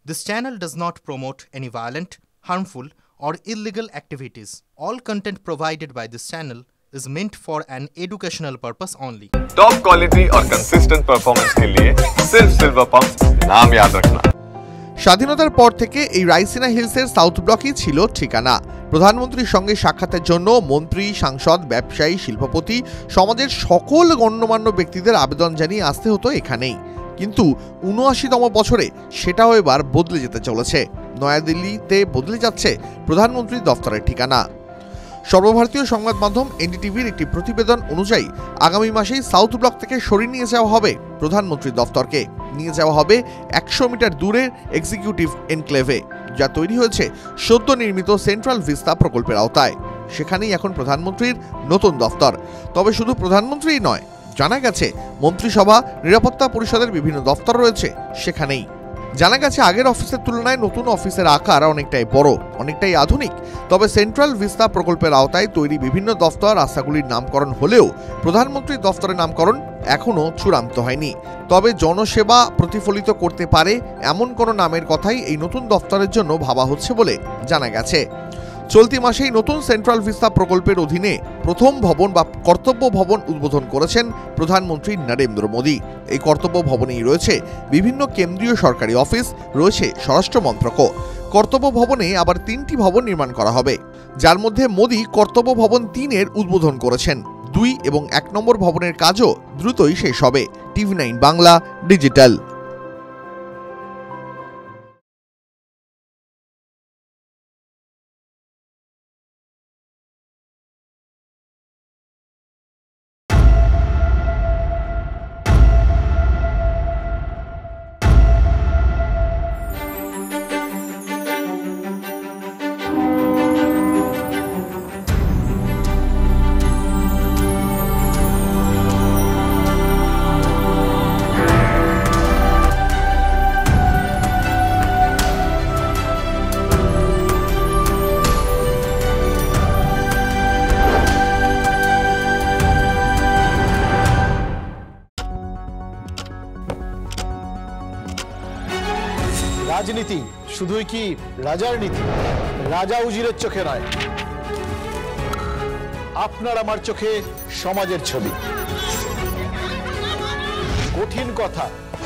This channel does not promote any violent, harmful, or illegal activities. All content provided by this channel is meant for an educational purpose only. Top quality और consistent performance के लिए सिर्फ silver pumps नाम याद रखना। স্বাধীনতার পর থেকে এই রাইসিনা হিলসের সাউথ ব্লকই ছিল ঠিকানা। প্রধানমন্ত্রীর সঙ্গে সাক্ষাতের জন্য মন্ত্রী, সাংসদ, ব্যবসায়ী, শিল্পপতি, সমাজের সকল গণ্যমান্য ব্যক্তিদের আবেদন জানিয়ে আসতে হতো এখানেই। কিন্তু ৭৯তম বছরে সেটাও এবার বদলে যেতে চলেছে। নয়াদিল্লিতে বদলে যাচ্ছে প্রধানমন্ত্রীর দফতরের ঠিকানা। সর্বভারতীয় সংবাদ মাধ্যম এনডিটিভির একটি প্রতিবেদন অনুযায়ী আগামী মাসেই সাউথ ব্লক থেকে সরিয়ে নিয়ে যাওয়া হবে প্রধানমন্ত্রীর দফতরকে। নিয়ে যাওয়া হবে ১০০ মিটার দূরের এক্সিকিউটিভ এনক্লেভে, যা তৈরি হয়েছে সদ্য নির্মিত সেন্ট্রাল ভিস্তা প্রকল্পের আওতায়। সেখানেই এখন প্রধানমন্ত্রীর নতুন দফতর। তবে শুধু প্রধানমন্ত্রীই নয়, জানা গেছে মন্ত্রিসভা, নিরাপত্তা পরিষদের বিভিন্ন দফতর রয়েছে সেখানেই। জানা গেছে আগের অফিসের তুলনায় নতুন অফিসের আকার অনেকটাই বড়, অনেকটাই আধুনিক। তবে সেন্ট্রাল ভিস্তা প্রকল্পের আওতায় তৈরি বিভিন্ন দফতর, রাস্তাগুলির নামকরণ হলেও প্রধানমন্ত্রীর দফতরের নামকরণ এখনও চূড়ান্ত হয়নি। তবে জনসেবা প্রতিফলিত করতে পারে এমন কোনো নামের কথাই এই নতুন দফতরের জন্য ভাবা হচ্ছে বলে জানা গেছে। চলতি মাসেই নতুন সেন্ট্রাল ভিস্তা প্রকল্পের অধীনে প্রথম ভবন বা কর্তব্য ভবন উদ্বোধন করেছেন প্রধানমন্ত্রী নরেন্দ্র মোদী। এই কর্তব্য ভবনেই রয়েছে বিভিন্ন কেন্দ্রীয় সরকারি অফিস, রয়েছে স্বরাষ্ট্র মন্ত্রকও। কর্তব্য ভবনে আবার ৩টি ভবন নির্মাণ করা হবে, যার মধ্যে মোদী কর্তব্য ভবন ৩-এর উদ্বোধন করেছেন। ২ এবং ১ নম্বর ভবনের কাজও দ্রুতই শেষ হবে। TV9 Bangla digital. রাজনীতি শুধুই কি রাজার নীতি? রাজা উজিরের চোখে নয়, আপনার আমার চোখে সমাজের ছবি। কঠিন কথা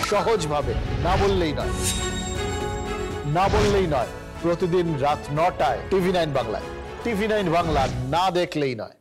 সহজভাবে না বললেই নয়, না বললেই নয়। প্রতিদিন রাত ৯টায় TV9 বাংলায়। TV9 বাংলা না দেখলেই নয়।